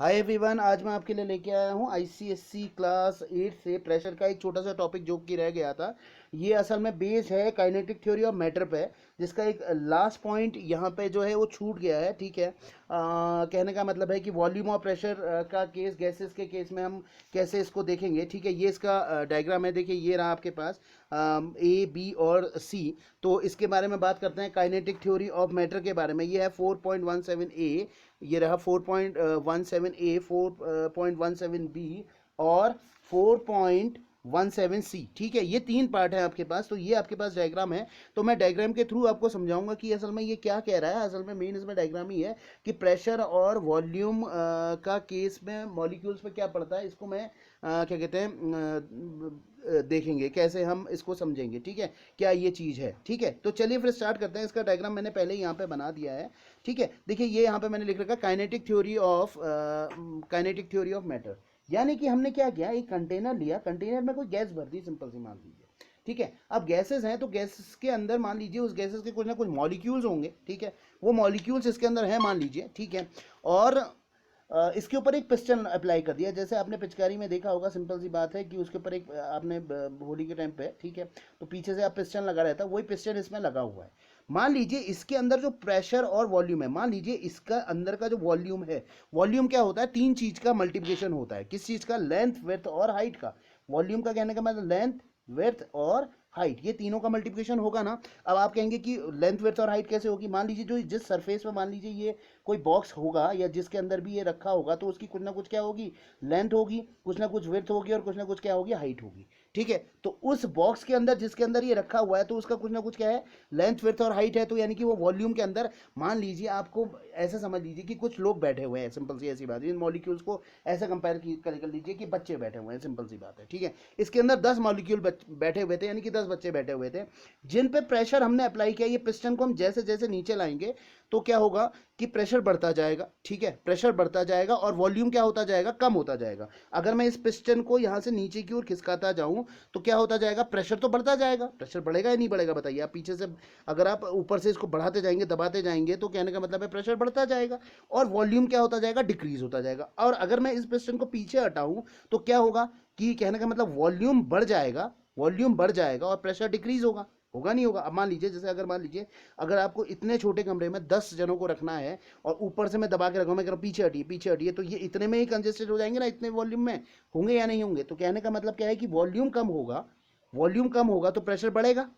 Hi everyone, आज मैं आपके लिए लेके आया हूँ आईसीएससी क्लास 8 से प्रेशर का एक छोटा सा टॉपिक जो कि रह गया था। ये असल में बेस है काइनेटिक थ्योरी ऑफ मैटर पे, जिसका एक लास्ट पॉइंट यहाँ पे जो है वो छूट गया है। ठीक है, कहने का मतलब है कि वॉल्यूम ऑफ प्रेशर का केस, गैसेस के केस में हम कैसे इसको देखेंगे। ठीक है, ये इसका डायग्राम है, देखिए ये रहा आपके पास ए बी और सी। तो इसके बारे में बात करते हैं, काइनेटिक थ्योरी ऑफ मैटर के बारे में। ये है 4.17 ए, ये रहा 4.17 ए, 4.17 बी और 4.17 सी। ठीक है, ये तीन पार्ट है आपके पास। तो ये आपके पास डायग्राम है, तो मैं डायग्राम के थ्रू आपको समझाऊंगा कि असल में ये क्या कह रहा है। असल में मेन इसमें डायग्राम ही है कि प्रेशर और वॉल्यूम का केस में मॉलिक्यूल्स पे क्या पड़ता है। इसको मैं क्या कहते हैं देखेंगे कैसे हम इसको समझेंगे। ठीक है, क्या ये चीज़ है। ठीक है, तो चलिए फिर स्टार्ट करते हैं। इसका डायग्राम मैंने पहले ही यहाँ पे बना दिया है। ठीक है, देखिए ये यहाँ पे मैंने लिख रखा काइनेटिक थ्योरी ऑफ मैटर। यानी कि हमने क्या किया, एक कंटेनर लिया, कंटेनर में कोई गैस भर दी, सिंपल सी मान लीजिए। ठीक है, अब गैसेस हैं तो गैसेस के अंदर मान लीजिए उस गैसेस के कुछ ना कुछ मॉलिक्यूल्स होंगे। ठीक है, वो मॉलिक्यूल्स इसके अंदर हैं मान लीजिए। ठीक है, और इसके ऊपर एक पिस्टन अप्लाई कर दिया, जैसे आपने पिचकारी में देखा होगा। सिंपल सी बात है कि उसके ऊपर एक आपने होली के टाइम पे, ठीक है, तो पीछे से आप पिस्टन लगा रहता है, वही पिस्टन इसमें लगा हुआ है। मान लीजिए इसके अंदर जो प्रेशर और वॉल्यूम है, मान लीजिए इसका अंदर का जो वॉल्यूम है, वॉल्यूम क्या होता है, तीन चीज का मल्टीप्लिकेशन होता है। किस चीज का? लेंथ, विड्थ और हाइट का। वॉल्यूम का कहने का मतलब लेंथ, विड्थ और हाइट, ये तीनों का मल्टीप्लिकेशन होगा ना। अब आप कहेंगे कि लेंथ, विड्थ और हाइट कैसे होगी। मान लीजिए जो जिस सरफेस पे मान लीजिए ये कोई बॉक्स होगा या जिसके अंदर भी ये रखा होगा, तो उसकी कुछ ना कुछ क्या होगी, लेंथ होगी, कुछ ना कुछ विड्थ होगी और कुछ ना कुछ क्या होगी, हाइट होगी। ठीक है, तो उस बॉक्स के अंदर जिसके अंदर ये रखा हुआ है, तो उसका कुछ ना कुछ क्या है, लेंथ, विड्थ और हाइट है। तो यानी कि वो वॉल्यूम के अंदर, मान लीजिए आपको ऐसा समझ लीजिए कि कुछ लोग बैठे हुए हैं, सिंपल सी ऐसी बात है। इन मॉलिक्यूल्स को ऐसा कंपेयर कर लीजिए कि बच्चे बैठे हुए हैं, सिंपल सी बात है। ठीक है, इसके अंदर 10 मॉलिक्यूल बैठे हुए थे, यानी कि 10 बच्चे बैठे हुए थे, जिन पे प्रेशर हमने अप्लाई किया। ये पिस्टन को हम जैसे जैसे नीचे लाएंगे तो क्या होगा कि प्रेशर बढ़ता जाएगा। ठीक है, प्रेशर बढ़ता जाएगा और वॉल्यूम क्या होता जाएगा, कम होता जाएगा। अगर मैं इस पिस्टन को यहां से नीचे की ओर खिसकाता जाऊं तो क्या होता जाएगा, प्रेशर तो बढ़ता जाएगा। प्रेशर बढ़ेगा या नहीं बढ़ेगा बताइए आप। पीछे से अगर आप ऊपर से इसको बढ़ाते जाएंगे, दबाते जाएंगे, तो कहने का मतलब है प्रेशर बढ़ता जाएगा और वॉल्यूम क्या होता जाएगा, डिक्रीज होता जाएगा। और अगर मैं इस पिस्टन को पीछे हटाऊं तो क्या होगा कि कहने का मतलब वॉल्यूम बढ़ जाएगा, वॉल्यूम बढ़ जाएगा और प्रेशर डिक्रीज होगा। होगा नहीं होगा? अब मान लीजिए, जैसे अगर मान लीजिए अगर आपको इतने छोटे कमरे में 10 जनों को रखना है और ऊपर से मैं दबा के रखूँ, मैं कह रहा हूँ पीछे हटिए पीछे हटिए, तो ये इतने में ही कंजेस्टेड हो जाएंगे ना, इतने वॉल्यूम में होंगे या नहीं होंगे। तो कहने का मतलब क्या है कि वॉल्यूम कम होगा, वॉल्यूम कम होगा तो प्रेशर बढ़ेगा,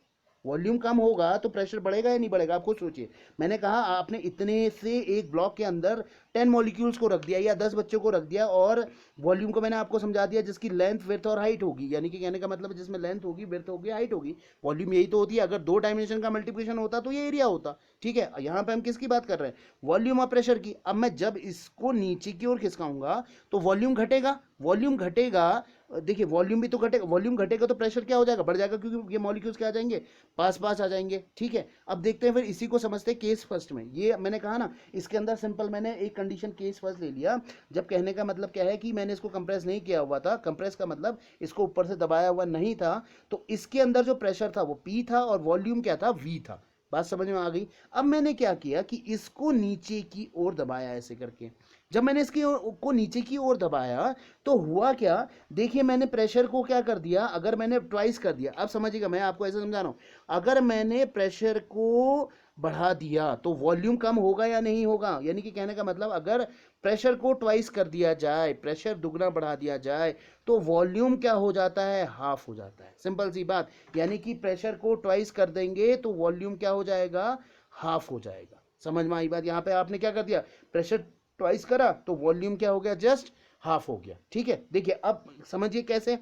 वॉल्यूम कम होगा तो प्रेशर बढ़ेगा या नहीं बढ़ेगा, आप खुद सोचिए। मैंने कहा आपने इतने से एक ब्लॉक के अंदर 10 मॉलिक्यूल्स को रख दिया या 10 बच्चों को रख दिया, और वॉल्यूम को मैंने आपको समझा दिया जिसकी लेंथ, विड्थ और हाइट होगी। यानी कि कहने का मतलब जिसमें लेंथ होगी, विड्थ होगी, हाइट होगी। वॉल्यूम यही तो होती है। अगर दो डायमेंशन का मल्टीप्लिकेशन होता तो ये एरिया होता। ठीक है, यहाँ पे हम किसकी बात कर रहे हैं, वॉल्यूम और प्रेशर की। अब मैं जब इसको नीचे की ओर खिसकाऊंगा तो वॉल्यूम घटेगा, वॉल्यूम घटेगा। देखिए वॉल्यूम भी तो घटेगा, वॉल्यूम घटेगा तो प्रेशर क्या हो जाएगा, बढ़ जाएगा, क्योंकि ये मॉलिक्यूल्स क्या आ जाएंगे, पास पास आ जाएंगे। ठीक है, अब देखते हैं फिर इसी को समझते हैं केस फर्स्ट में। ये मैंने कहा ना, इसके अंदर सिंपल मैंने एक कंडीशन केस फर्स्ट ले लिया। जब कहने का मतलब क्या है कि मैंने इसको कंप्रेस नहीं किया हुआ था, कंप्रेस का मतलब इसको ऊपर से दबाया हुआ नहीं था, तो इसके अंदर जो प्रेशर था वो P था और वॉल्यूम क्या था, V था। बात समझ में आ गई? अब मैंने क्या किया कि इसको नीचे की ओर दबाया ऐसे करके। जब मैंने इसकी को नीचे की ओर दबाया तो हुआ क्या, देखिए मैंने प्रेशर को क्या कर दिया, अगर मैंने ट्वाइस कर दिया, अब समझिएगा मैं आपको ऐसे समझा रहा हूं, अगर मैंने प्रेशर को बढ़ा दिया तो वॉल्यूम कम होगा या नहीं होगा। यानी कि कहने का मतलब अगर प्रेशर को ट्वाइस कर दिया जाए, प्रेशर दुगना बढ़ा दिया जाए, तो वॉल्यूम क्या हो जाता है, हाफ हो जाता है। सिंपल सी बात, यानी कि प्रेशर को ट्वाइस कर देंगे तो वॉल्यूम क्या हो जाएगा, हाफ हो जाएगा। समझ में आई बात? यहाँ पे आपने क्या कर दिया, प्रेशर ट्वाइस करा तो वॉल्यूम क्या हो गया, जस्ट हाफ हो गया। ठीक है, देखिए अब समझिए कैसे।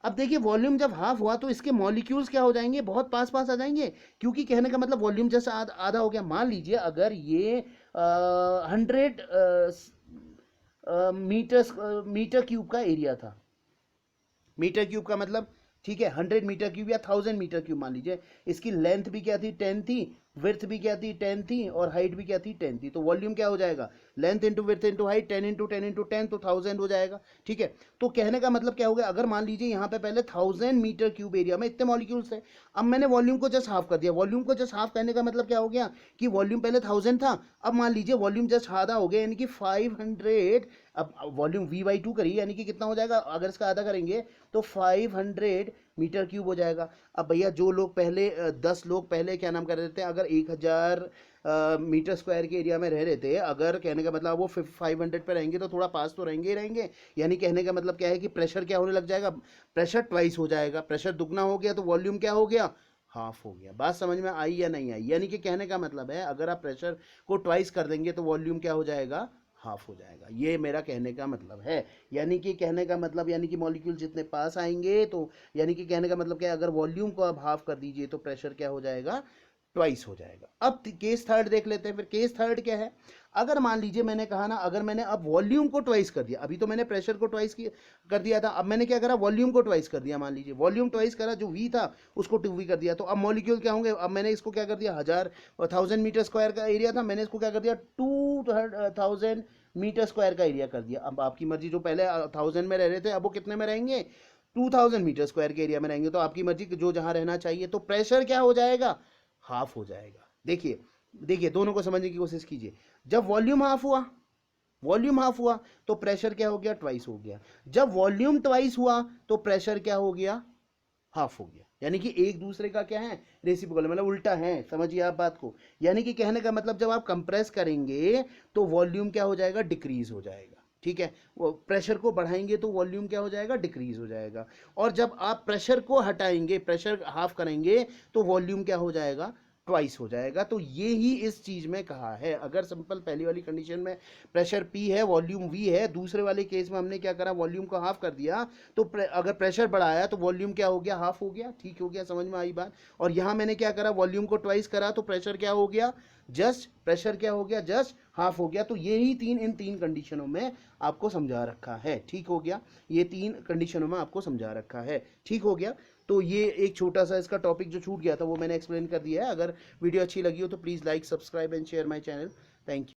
अब देखिए वॉल्यूम जब हाफ हुआ तो इसके मॉलिक्यूल्स क्या हो जाएंगे, बहुत पास पास आ जाएंगे, क्योंकि कहने का मतलब वॉल्यूम जैसा आधा हो गया। मान लीजिए अगर ये 100 मीटर क्यूब का एरिया था, मीटर क्यूब का मतलब, ठीक है, 100 मीटर क्यूब या 1000 मीटर क्यूब मान लीजिए। इसकी लेंथ भी क्या थी, 10 थी, विड्थ भी क्या थी, 10 थी, और हाइट भी क्या थी, 10 थी। तो वॉल्यूम क्या हो जाएगा, length into width into height, 10 into 10 into 10, तो 1000 हो जाएगा। ठीक है, तो कहने का मतलब क्या हो गया, अगर मान लीजिए यहाँ पे पहले 1000 मीटर क्यूब एरिया में इतने मॉलिक्यूल्स थे, अब मैंने वॉल्यूम को जस्ट हाफ कर दिया। वॉल्यूम को जस्ट हाफ करने का मतलब क्या हो गया कि वॉल्यूम पहले 1000 था, अब मान लीजिए वॉल्यूम जस्ट आधा हो गया, यानी कि 500 अब वॉल्यूम V/2 करिए, यानी कि कितना हो जाएगा, अगर इसका आधा करेंगे तो 500 मीटर क्यूब हो जाएगा। अब भैया जो लोग पहले 10 लोग पहले क्या नाम कर रहे थे, अगर 1000 मीटर स्क्वायर के एरिया में रह रहे थे, अगर कहने का मतलब वो 500 पे रहेंगे तो थोड़ा पास तो रहेंगे ही रहेंगे। यानी कहने का मतलब क्या है कि प्रेशर क्या होने लग जाएगा, प्रेशर ट्वाइस हो जाएगा। प्रेशर दुगना हो गया तो वॉल्यूम क्या हो गया, हाफ हो गया। बात समझ में आई या नहीं आई? यानी कि कहने का मतलब है अगर आप प्रेशर को ट्वाइस कर देंगे तो वॉल्यूम क्या हो जाएगा, हाफ हो जाएगा। ये मेरा कहने का मतलब है। यानी कि कहने का मतलब, यानी कि मॉलिक्यूल जितने पास आएंगे तो, यानी कि कहने का मतलब क्या है, अगर वॉल्यूम को आप हाफ कर दीजिए तो प्रेशर क्या हो जाएगा, ट्वाइस हो जाएगा। अब केस थर्ड देख लेते हैं। फिर केस थर्ड क्या है, अगर मान लीजिए मैंने कहा ना, अगर मैंने अब वॉल्यूम को ट्वाइस कर दिया, अभी तो मैंने प्रेशर को ट्वाइस कर दिया था, अब मैंने क्या करा, वॉल्यूम को ट्वाइस कर दिया। मान लीजिए वॉल्यूम ट्वाइस करा, जो वी था उसको 2v कर दिया, तो अब मॉलिक्यूल क्या होंगे, अब मैंने इसको क्या कर दिया, 1000 मीटर स्क्वायर का एरिया था, मैंने इसको क्या कर दिया, 2000 मीटर स्क्वायर का एरिया कर दिया। अब आपकी मर्जी, जो पहले 1000 में रह रहे थे अब वो कितने में रहेंगे, 2000 मीटर स्क्वायर के एरिया में रहेंगे। तो आपकी मर्जी जो जहां रहना चाहिए, तो प्रेशर क्या हो जाएगा, हाफ हो जाएगा। देखिए देखिए, दोनों को समझने की कोशिश कीजिए। जब वॉल्यूम हाफ हुआ तो प्रेशर क्या हो गया, ट्वाइस हो गया। जब वॉल्यूम ट्वाइस हुआ तो प्रेशर क्या हो गया, हाफ हो गया। यानी कि एक दूसरे का क्या है, रेसिप्रोकल, मतलब उल्टा है। समझिए आप बात को। यानी कि कहने का मतलब जब आप कंप्रेस करेंगे तो वॉल्यूम क्या हो जाएगा, डिक्रीज हो जाएगा। ठीक है, वो प्रेशर को बढ़ाएंगे तो वॉल्यूम क्या हो जाएगा, डिक्रीज हो जाएगा। और जब आप प्रेशर को हटाएंगे, प्रेशर हाफ करेंगे तो वॉल्यूम क्या हो जाएगा, ट्वाइस हो जाएगा। तो ये ही इस चीज में कहा है। अगर सिंपल पहली वाली कंडीशन में प्रेशर P है, वॉल्यूम V है, दूसरे वाले केस में हमने क्या करा, वॉल्यूम को हाफ कर दिया, तो अगर प्रेशर बढ़ाया तो वॉल्यूम क्या हो गया, हाफ हो गया। ठीक हो गया, समझ में आई बात? और यहाँ मैंने क्या करा, वॉल्यूम को ट्वाइस करा तो प्रेशर क्या हो गया, प्रेशर क्या हो गया, जस्ट हाफ हो गया। तो ये ही इन तीन कंडीशनों में आपको समझा रखा है। ठीक हो गया, ये तीन कंडीशनों में आपको समझा रखा है। ठीक हो गया। तो ये एक छोटा सा इसका टॉपिक जो छूट गया था वो मैंने एक्सप्लेन कर दिया है। अगर वीडियो अच्छी लगी हो तो please like, subscribe and share my channel. Thank you.